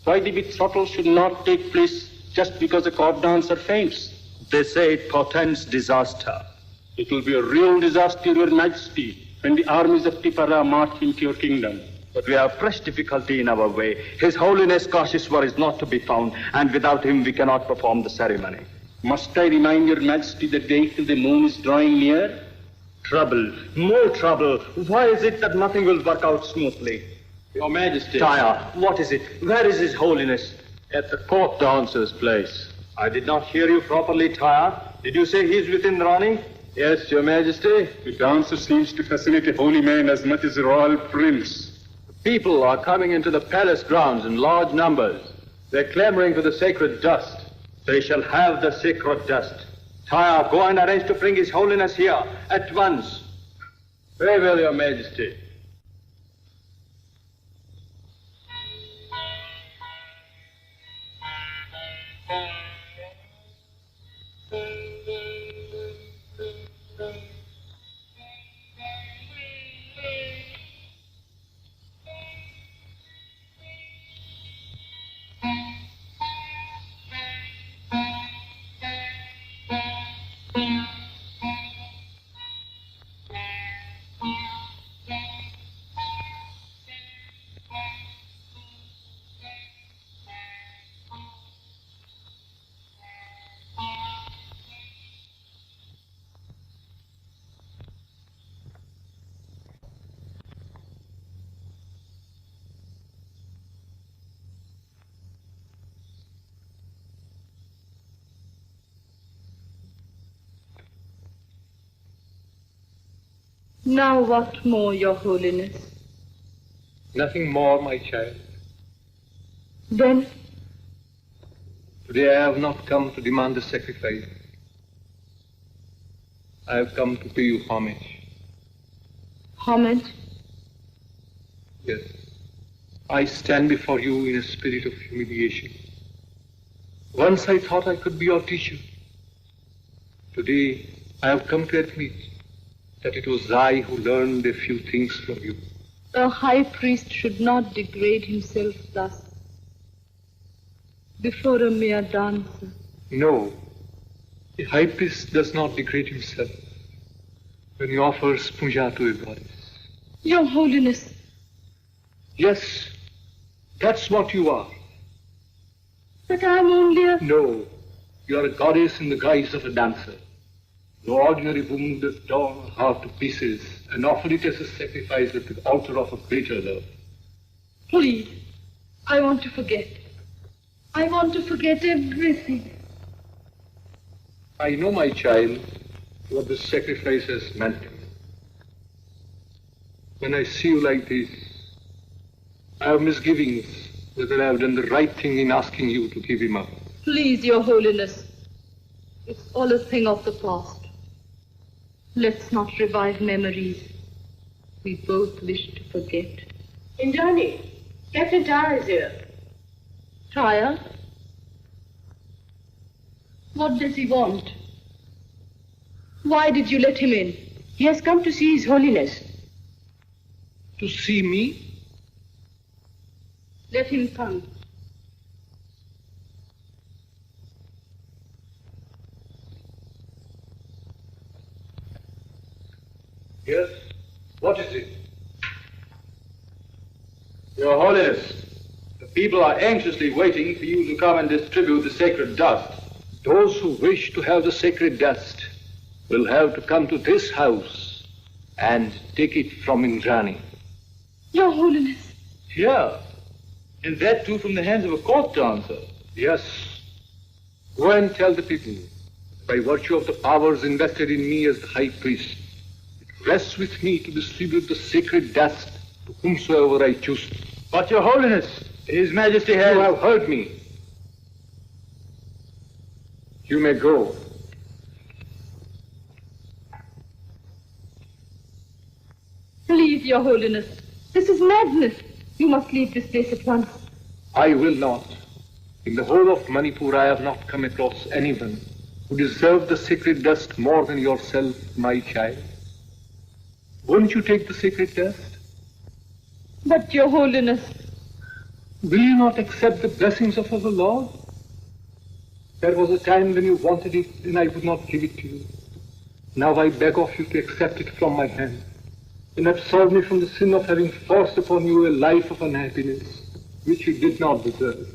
why the betrothal should not take place just because a court dancer faints. They say it portends disaster. It will be a real disaster, your majesty, when the armies of Tipara march into your kingdom. But we have fresh difficulty in our way. His Holiness Kashishwar is not to be found, and without him we cannot perform the ceremony. Must I remind your majesty the date till the moon is drawing near? Trouble, more trouble. Why is it that nothing will work out smoothly? Your Majesty. Taya, what is it? Where is His Holiness? At the court dancer's place. I did not hear you properly, Taya. Did you say he is within Rani? Yes, Your Majesty. The dancer seems to fascinate a holy man as much as a royal prince. People are coming into the palace grounds in large numbers. They're clamoring for the sacred dust. They shall have the sacred dust. Taya, go and arrange to bring His Holiness here at once. Very well, Your Majesty. Now what more, Your Holiness? Nothing more, my child. Then? Today I have not come to demand the sacrifice. I have come to pay you homage. Homage? Yes. I stand before you in a spirit of humiliation. Once I thought I could be your teacher. Today I have come to admit that it was I who learned a few things from you. A high priest should not degrade himself thus before a mere dancer. No, a high priest does not degrade himself when he offers puja to a goddess. Your Holiness. Yes, that's what you are. But I am only a... No, you are a goddess in the guise of a dancer. No ordinary woman would have torn her heart to pieces and offered it as a sacrifice at the altar of a greater love. Please, I want to forget. I want to forget everything. I know, my child, what this sacrifice has meant to me. When I see you like this, I have misgivings whether I have done the right thing in asking you to give him up. Please, Your Holiness. It's all a thing of the past. Let's not revive memories we both wish to forget. Indani, Captain Taya is here. Taya? What does he want? Why did you let him in? He has come to see His Holiness. To see me? Let him come. Yes? What is it? Your Holiness, the people are anxiously waiting for you to come and distribute the sacred dust. Those who wish to have the sacred dust will have to come to this house and take it from Indrani. Your Holiness. Here. And that too from the hands of a court dancer. Yes. Go and tell the people, by virtue of the powers invested in me as the high priest, it rests with me to distribute the sacred dust to whomsoever I choose. But Your Holiness, His Majesty has... You have heard me. You may go. Leave, Your Holiness. This is madness. You must leave this place at once. I will not. In the whole of Manipur, I have not come across anyone who deserved the sacred dust more than yourself, my child. Won't you take the sacred dust? But, Your Holiness... Will you not accept the blessings of our Lord? There was a time when you wanted it and I would not give it to you. Now I beg of you to accept it from my hand and absolve me from the sin of having forced upon you a life of unhappiness which you did not deserve.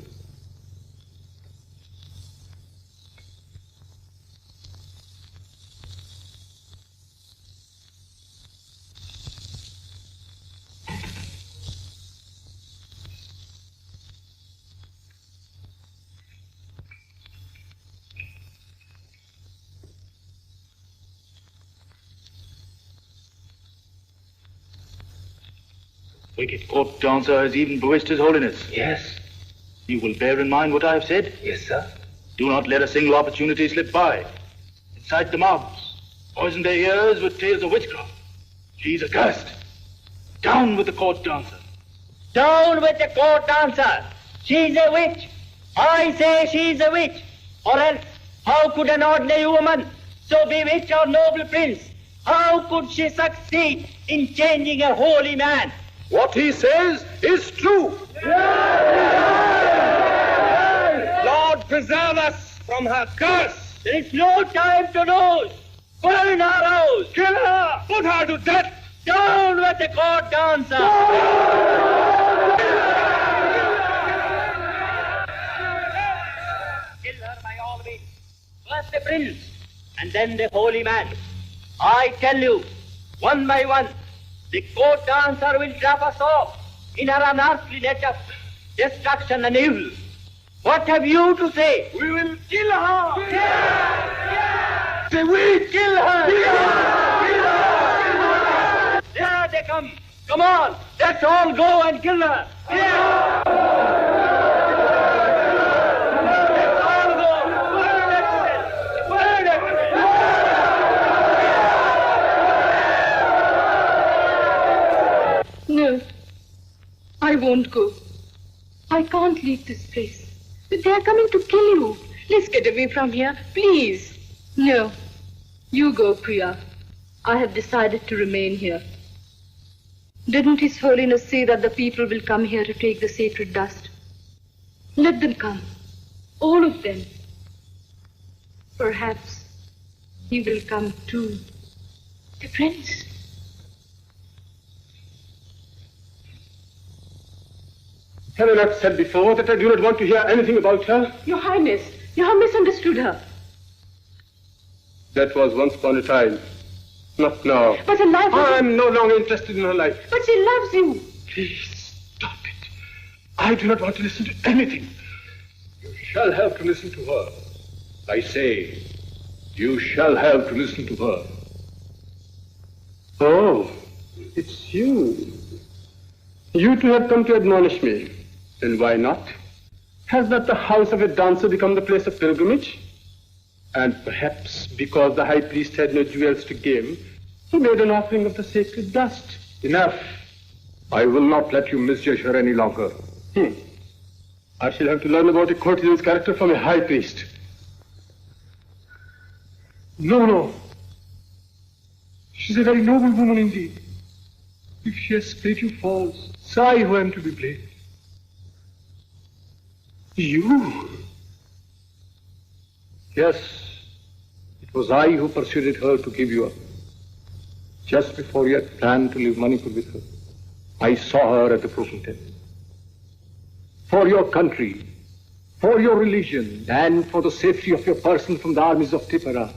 Wicked court dancer has even bewitched His Holiness. Yes. You will bear in mind what I have said? Yes, sir. Do not let a single opportunity slip by. Incite the mobs. Poison their ears with tales of witchcraft. She's accursed. Down with the court dancer. Down with the court dancer. She's a witch. I say she's a witch. Or else, how could an ordinary woman so bewitch our noble prince? How could she succeed in changing a holy man? What he says is true. Lord, preserve us from her curse. There is no time to lose. Burn her house. Kill her. Put her to death. Down with the court dancer. Kill her by all means. First the prince, and then the holy man. I tell you, one by one, the court dancer will drop us off in her unearthly net of destruction and evil. What have you to say? We will kill her. Say we kill her. There they come. Come on, let's all go and kill her. Let's all go. Burn it. No, I won't go. I can't leave this place. But they are coming to kill you. Let's get away from here, please. No, you go, Priya. I have decided to remain here. Didn't His Holiness say that the people will come here to take the sacred dust? Let them come. All of them. Perhaps he will come too. The prince. Have I not said before that I do not want to hear anything about her? Your Highness, you have misunderstood her. That was once upon a time. Not now. But her life was... I'm no longer interested in her life. But she loves you. Please, stop it. I do not want to listen to anything. You shall have to listen to her. I say, you shall have to listen to her. Oh, it's you. You two have come to admonish me. Then why not? Has not the house of a dancer become the place of pilgrimage? And perhaps because the high priest had no jewels to give, he made an offering of the sacred dust. Enough. I will not let you misjudge her any longer. I shall have to learn about a courtesan's character from a high priest. No. She's a very noble woman indeed. If she has played you false, it's I who am to be blamed. You? Yes, it was I who persuaded her to give you up. Just before he had planned to leave Manipur with her, I saw her at the broken temple. For your country, for your religion, and for the safety of your person from the armies of Tipara,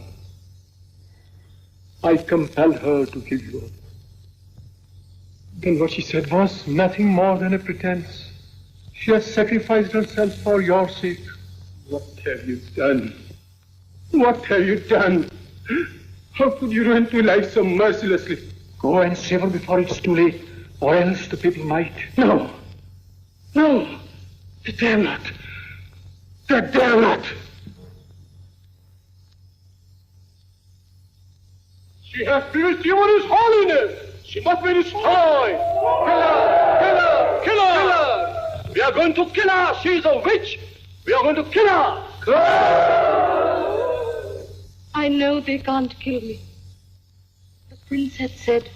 I compelled her to give you up. Then what she said was nothing more than a pretense. She has sacrificed herself for your sake. What have you done? What have you done? How could you run to life so mercilessly? Go and save her before it's too late, or else the people might. No. No. They dare not. They dare not. She has blasphemous His Holiness. She must be destroyed. Kill her! Kill her! Kill her! Kill her! We are going to kill her. She is a witch. We are going to kill her. I know they can't kill me. The prince had said,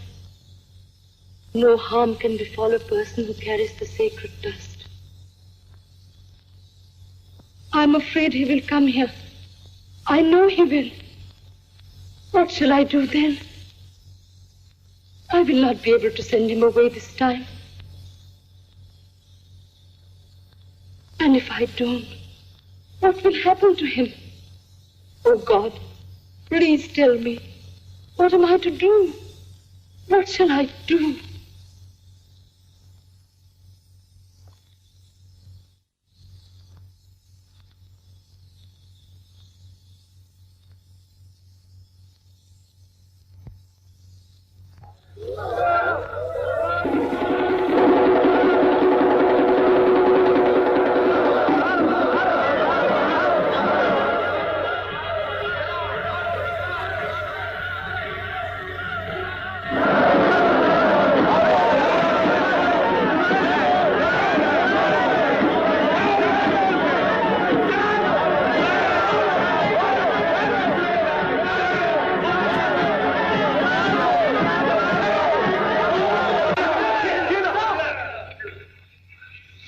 no harm can befall a person who carries the sacred dust. I'm afraid he will come here. I know he will. What shall I do then? I will not be able to send him away this time. And if I don't, what will happen to him? Oh God, please tell me, what am I to do? What shall I do?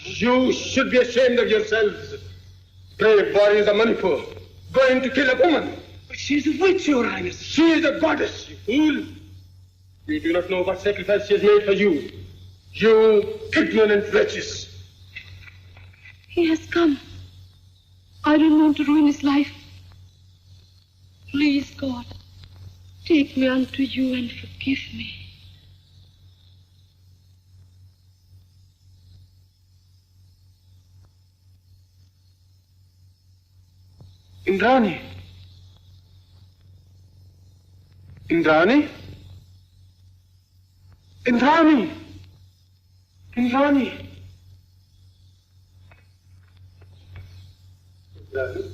You should be ashamed of yourselves, brave warriors of Manipur, going to kill a woman. But she is a witch, Your Highness. She is a goddess, you fool. You do not know what sacrifice she has made for you. You ignorant wretches. He has come. I don't want to ruin his life. Please, God, take me unto you and forgive me. Indrani. Indrani? Indrani! Indrani! Indrani?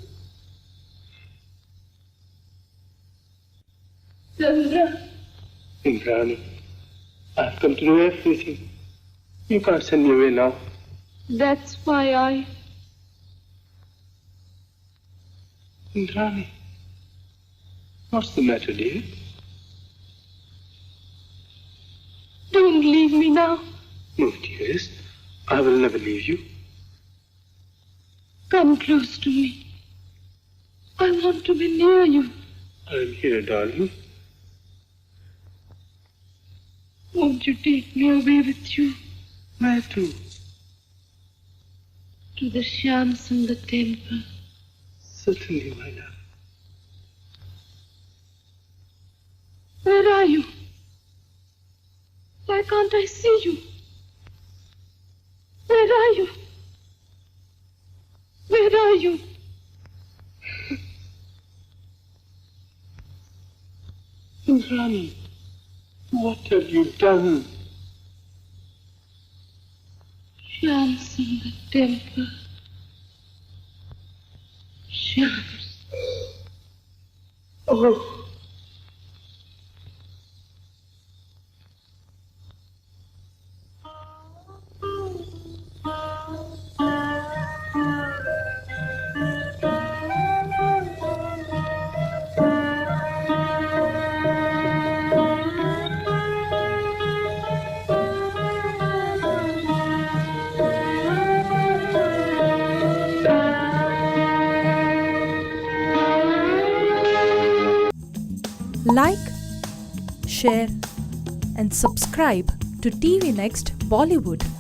Chandra. Indrani, I've come to know everything. You can't send me away now. That's why Indrani, what's the matter, dear? Don't leave me now. No, dearest, I will never leave you. Come close to me. I want to be near you. I'm here, darling. Won't you take me away with you? Where to? To the Shyams in the temple. Certainly, my love. Where are you? Why can't I see you? Where are you? Where are you? Indrani, what have you done? Shyams in the temple. Shyams. Oh. Like, share and subscribe to TVNXT Bollywood.